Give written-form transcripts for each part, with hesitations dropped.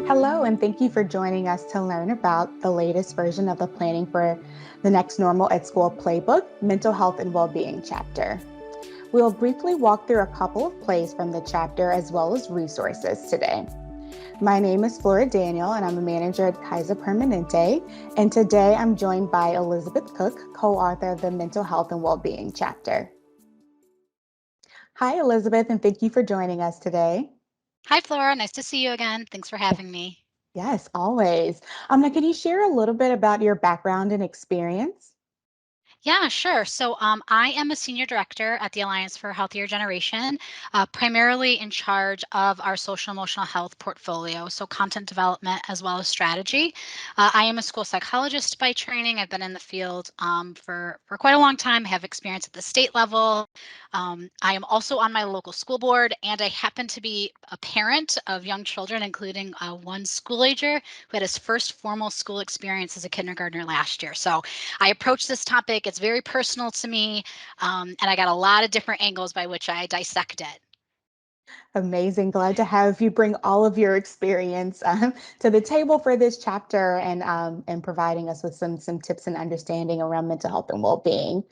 Hello, and thank you for joining us to learn about the latest version of the Planning for the Next Normal at School Playbook, Mental Health and Wellbeing chapter. We'll briefly walk through a couple of plays from the chapter as well as resources today. My name is Flora Daniel, and I'm a manager at Kaiser Permanente. And today I'm joined by Elizabeth Cook, co-author of the Mental Health and Wellbeing chapter. Hi, Elizabeth, and thank you for joining us today. Hi, Flora. Nice to see you again. Thanks for having me. Yes, always. Now, can you share a little bit about your background and experience? Yeah, sure. I am a senior director at the Alliance for a Healthier Generation, primarily in charge of our social emotional health portfolio, so content development as well as strategy. I am a school psychologist by training. I've been in the field for quite a long time. I have experience at the state level. I am also on my local school board, and I happen to be a parent of young children, including one school ager who had his first formal school experience as a kindergartner last year. So I approach this topic. It's very personal to me, and I got a lot of different angles by which I dissect it. Amazing. Glad to have you bring all of your experience to the table for this chapter and providing us with some tips and understanding around mental health and well-being.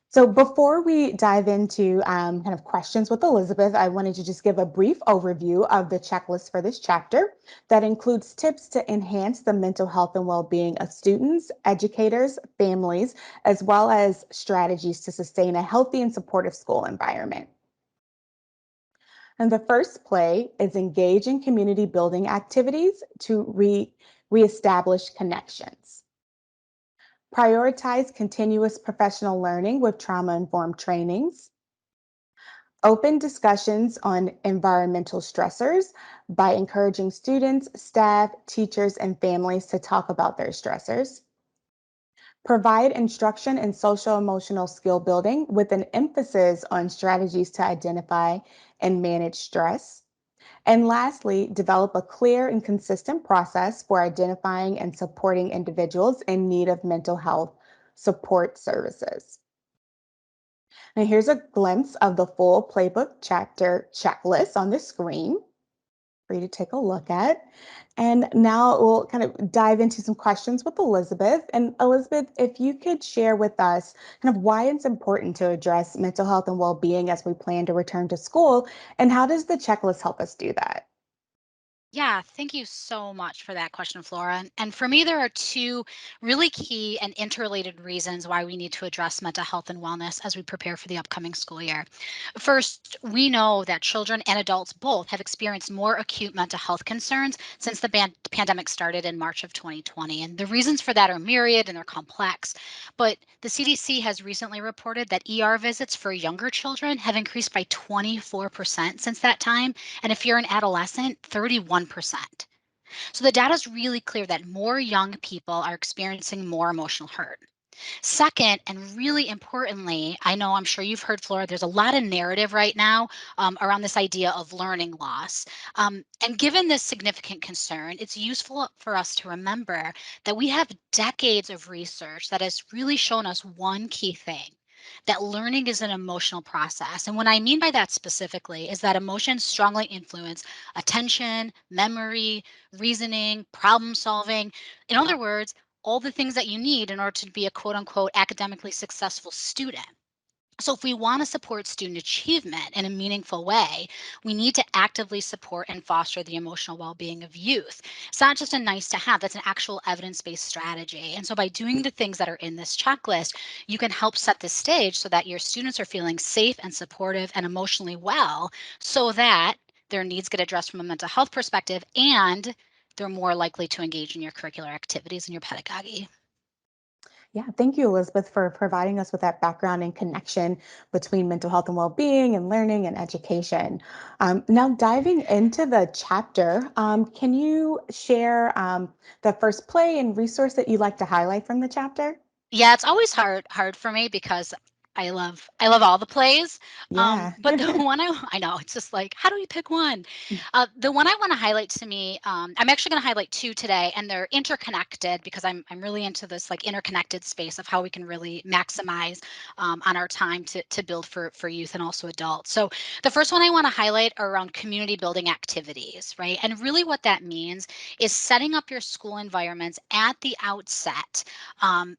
So before we dive into kind of questions with Elizabeth, I wanted to just give a brief overview of the checklist for this chapter that includes tips to enhance the mental health and well-being of students, educators, families, as well as strategies to sustain a healthy and supportive school environment. And the first play is engage in community building activities to reestablish connections. Prioritize continuous professional learning with trauma-informed trainings. Open discussions on environmental stressors by encouraging students, staff, teachers, and families to talk about their stressors. Provide instruction in social emotional skill building with an emphasis on strategies to identify and manage stress. And lastly, develop a clear and consistent process for identifying and supporting individuals in need of mental health support services. Now, here's a glimpse of the full playbook chapter checklist on the screen for you to take a look at. And now we'll kind of dive into some questions with Elizabeth. And Elizabeth, if you could share with us kind of why it's important to address mental health and well-being as we plan to return to school, and how does the checklist help us do that? Yeah, thank you so much for that question, Flora. And for me, there are two really key and interrelated reasons why we need to address mental health and wellness as we prepare for the upcoming school year. First, we know that children and adults both have experienced more acute mental health concerns since the pandemic started in March of 2020. And the reasons for that are myriad and they're complex. But the CDC has recently reported that ER visits for younger children have increased by 24% since that time. And if you're an adolescent, 31%. So the data is really clear that more young people are experiencing more emotional hurt. Second, and really importantly, I know I'm sure you've heard, Flora, there's a lot of narrative right now around this idea of learning loss. And given this significant concern, it's useful for us to remember that we have decades of research that has really shown us one key thing, that learning is an emotional process. And what I mean by that specifically is that emotions strongly influence attention, memory, reasoning, problem solving. In other words, all the things that you need in order to be a quote unquote academically successful student. So, if we want to support student achievement in a meaningful way, we need to actively support and foster the emotional well being of youth. It's not just a nice to have, that's an actual evidence based strategy. And so, by doing the things that are in this checklist, you can help set the stage so that your students are feeling safe and supportive and emotionally well, so that their needs get addressed from a mental health perspective and they're more likely to engage in your curricular activities and your pedagogy. Yeah, thank you, Elizabeth, for providing us with that background and connection between mental health and well-being and learning and education. Now, diving into the chapter, can you share the first play and resource that you'd like to highlight from the chapter? Yeah, it's always hard for me because I love all the plays. Yeah. But the one I know it's just like, how do we pick one? The one I want to highlight to me, I'm actually going to highlight two today, and they're interconnected because I'm really into this like interconnected space of how we can really maximize on our time to build for youth and also adults. So the first one I want to highlight are around community building activities, right? And really what that means is setting up your school environments at the outset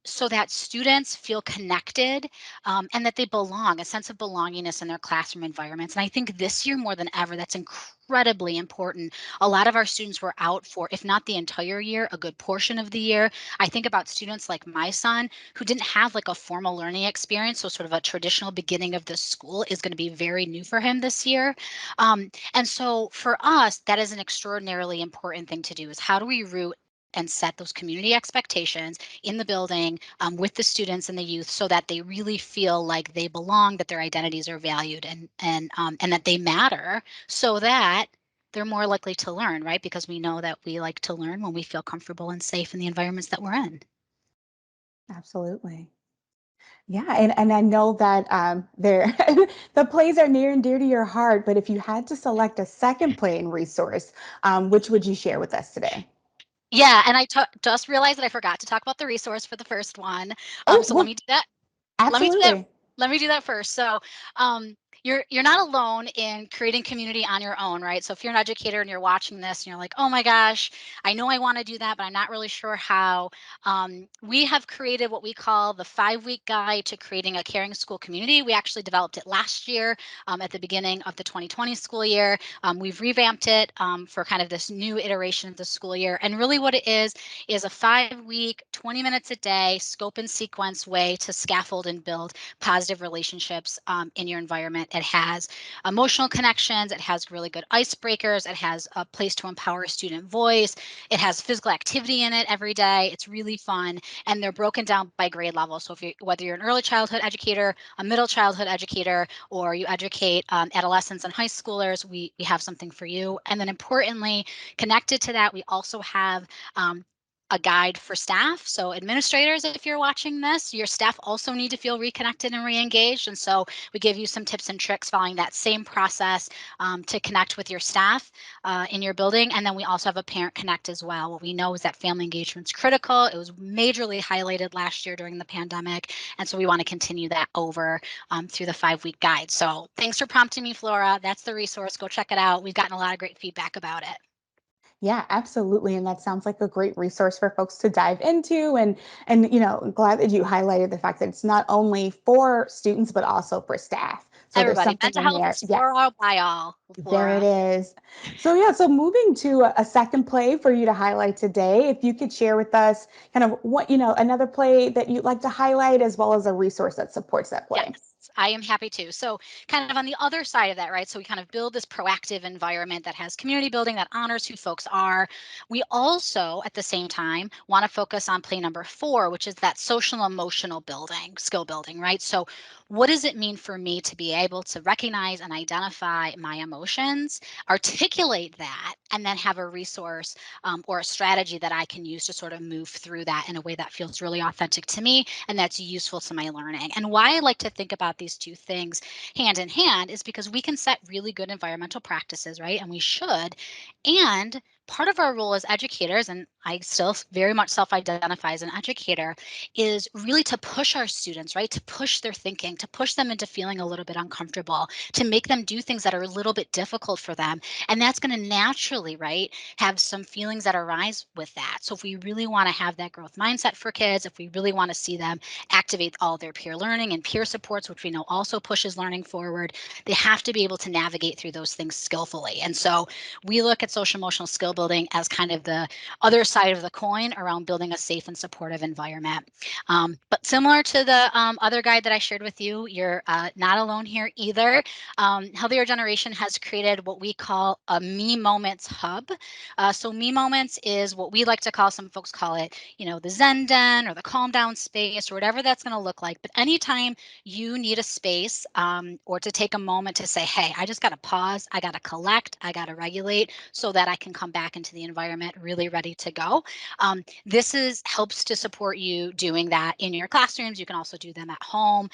so that students feel connected and that they belong, a sense of belongingness in their classroom environments. And I think this year more than ever, that's incredibly important. A lot of our students were out for, if not the entire year, a good portion of the year. I think about students like my son who didn't have like a formal learning experience. So, sort of a traditional beginning of the school is going to be very new for him this year. And so, for us, that is an extraordinarily important thing to do is how do we root and set those community expectations in the building with the students and the youth so that they really feel like they belong, that their identities are valued and that they matter so that they're more likely to learn, right? Because we know that we like to learn when we feel comfortable and safe in the environments that we're in. Absolutely. Yeah, and I know that there the plays are near and dear to your heart, but if you had to select a second play and resource, which would you share with us today? Yeah, and just realized that I forgot to talk about the resource for the first one. Oh, So let well, me do that. Let me do that. absolutely. Let me do that first. So, you're not alone in creating community on your own, right? So if you're an educator and you're watching this and you're like, oh my gosh, I know I want to do that, but I'm not really sure how. We have created what we call the 5-week guide to creating a caring school community. We actually developed it last year at the beginning of the 2020 school year. We've revamped it for kind of this new iteration of the school year. And really, what it is a 5-week, 20 minutes a day, scope and sequence way to scaffold and build positive relationships in your environment. It has emotional connections. It has really good icebreakers. It has a place to empower a student voice. It has physical activity in it every day. It's really fun. And they're broken down by grade level. So if you whether you're an early childhood educator, a middle childhood educator, or you educate adolescents and high schoolers, we have something for you. And then importantly, connected to that, we also have a guide for staff. So administrators, if you're watching this, your staff also need to feel reconnected and re-engaged. And so we give you some tips and tricks following that same process to connect with your staff in your building. And then we also have a parent connect as well. What we know is that family engagement is critical. It was majorly highlighted last year during the pandemic. And so we want to continue that over through the 5-week guide. So thanks for prompting me, Flora. That's the resource. Go check it out. We've gotten a lot of great feedback about it. Yeah, absolutely. And that sounds like a great resource for folks to dive into. And glad that you highlighted the fact that it's not only for students, but also for staff. So there's Everybody, something mental in health there. is Yeah, for all by all, there it Flora. is. So yeah, so moving to a second play for you to highlight today, if you could share with us kind of what, another play that you'd like to highlight as well as a resource that supports that play. Yes, I am happy to. So, kind of on the other side of that, right? So, we kind of build this proactive environment that has community building that honors who folks are. We also, at the same time, want to focus on play number 4, which is that social emotional building, skill building, right? So, what does it mean for me to be able to recognize and identify my emotions, articulate that, and then have a resource or a strategy that I can use to sort of move through that in a way that feels really authentic to me and that's useful to my learning. And why I like to think about these two things hand in hand is because we can set really good environmental practices, right? And we should. And part of our role as educators, and I still very much self identify as an educator, is really to push our students, right? To push their thinking, to push them into feeling a little bit uncomfortable, to make them do things that are a little bit difficult for them. And that's going to naturally, right, have some feelings that arise with that. So if we really want to have that growth mindset for kids, if we really want to see them activate all their peer learning and peer supports, which we know also pushes learning forward, they have to be able to navigate through those things skillfully. And so we look at social emotional skill building as kind of the other side of the coin around building a safe and supportive environment. But similar to the other guide that I shared with you, you're not alone here either. Healthier Generation has created what we call a Me Moments hub. So Me Moments is what we like to call, some folks call it, the Zen Den or the calm down space or whatever that's going to look like. But anytime you need a space or to take a moment to say, hey, I just got to pause, I got to collect, I got to regulate so that I can come back back into the environment really ready to go. This is helps to support you doing that in your classrooms. You can also do them at home.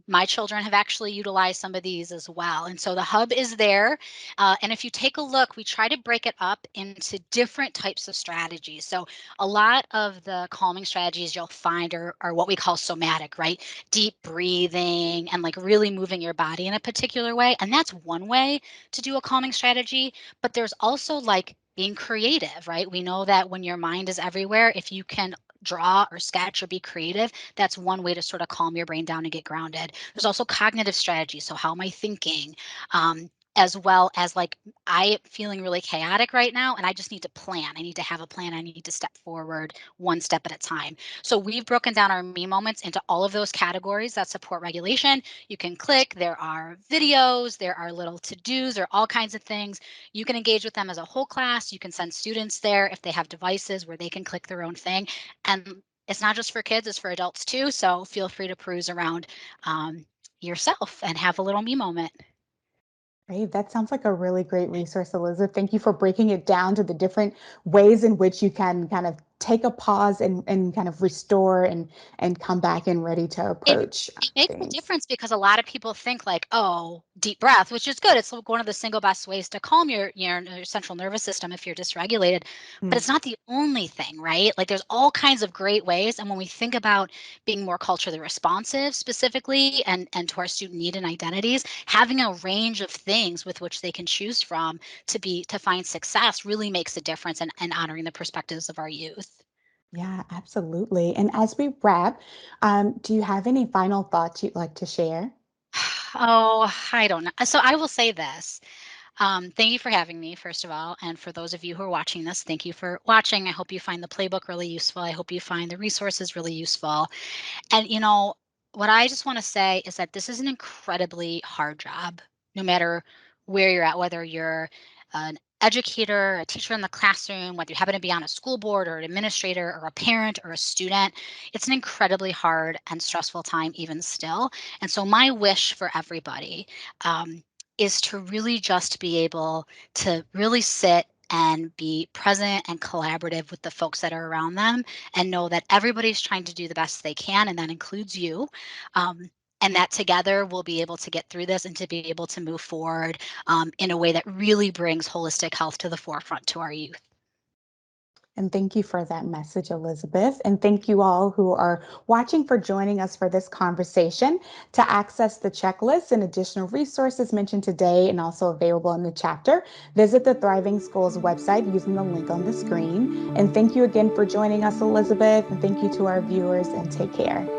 My children have actually utilized some of these as well. And so the hub is there. And if you take a look, we try to break it up into different types of strategies. So a lot of the calming strategies you'll find are what we call somatic, right? Deep breathing and like really moving your body in a particular way. And that's one way to do a calming strategy. But there's also like being creative, right? We know that when your mind is everywhere, if you can draw or sketch or be creative, that's one way to sort of calm your brain down and get grounded. There's also cognitive strategy. So, how am I thinking? As well as like I feeling really chaotic right now and I just need to plan. I need to have a plan. I need to step forward one step at a time. So we've broken down our me moments into all of those categories that support regulation. You can click, there are videos, there are little to-dos, there are all kinds of things. You can engage with them as a whole class. You can send students there if they have devices where they can click their own thing. And it's not just for kids, it's for adults too. So feel free to peruse around yourself and have a little me moment. Great. That sounds like a really great resource, Elizabeth. Thank you for breaking it down to the different ways in which you can kind of take a pause and kind of restore and come back and ready to It approach it makes a things. difference because a lot of people think like, "Oh, deep breath," which is good. It's like one of the single best ways to calm your central nervous system if you're dysregulated, but Mm. it's not the only thing, right? Like there's all kinds of great ways, and when we think about being more culturally responsive specifically and to our student need and identities, having a range of things with which they can choose from to find success really makes a difference in honoring the perspectives of our youth. Yeah, absolutely. And as we wrap, do you have any final thoughts you'd like to share? Oh, I don't know. So I will say this. Thank you for having me, first of all. And for those of you who are watching this, thank you for watching. I hope you find the playbook really useful. I hope you find the resources really useful. And, what I just want to say is that this is an incredibly hard job, no matter where you're at, whether you're an educator, a teacher in the classroom, whether you happen to be on a school board or an administrator or a parent or a student. It's an incredibly hard and stressful time, even still. And so, my wish for everybody is to really just be able to really sit and be present and collaborative with the folks that are around them and know that everybody's trying to do the best they can, and that includes you. Um, and that together we'll be able to get through this and to be able to move forward in a way that really brings holistic health to the forefront to our youth. And thank you for that message, Elizabeth. And thank you all who are watching for joining us for this conversation. To access the checklist and additional resources mentioned today and also available in the chapter, visit the Thriving Schools website using the link on the screen. And thank you again for joining us, Elizabeth. And thank you to our viewers, and take care.